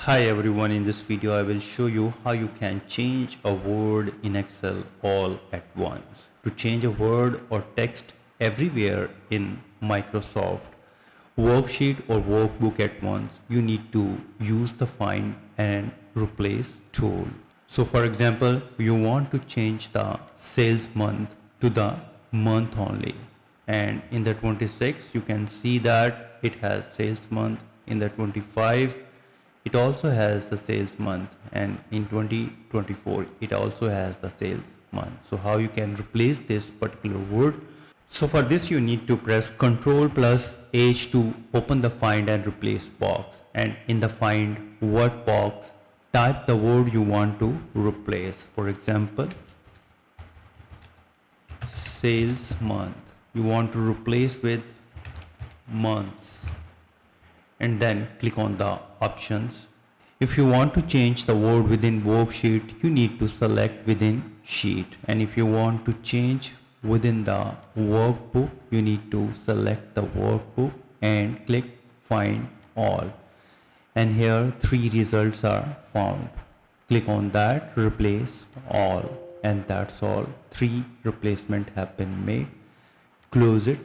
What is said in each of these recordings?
Hi everyone, in this video I will show you how you can change a word in Excel all at once. To change a word or text everywhere in Microsoft worksheet or workbook at once, you need to use the find and replace tool. So for example, you want to change the sales month to the month only, and in the 26 you can see that it has sales month. In the 25 it also has the sales month, and in 2024 it also has the sales month. So how you can replace this particular word? So for this you need to press Ctrl plus H to open the find and replace box, and in the find word box type the word you want to replace. For example, sales month you want to replace with months, and then click on the options. If you want to change the word within worksheet, you need to select within sheet, and if you want to change within the workbook, you need to select the workbook and click find all, and here three results are found. Click on that, replace all, and that's all. Three replacement have been made. Close it,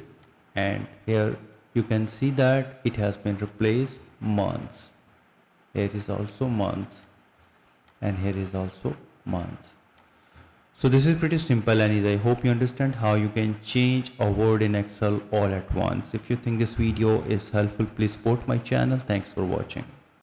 and here you can see that it has been replaced months. Here is also months, and here is also months. So this is pretty simple, and I hope you understand how you can change a word in Excel all at once. If you think this video is helpful, please support my channel. Thanks for watching.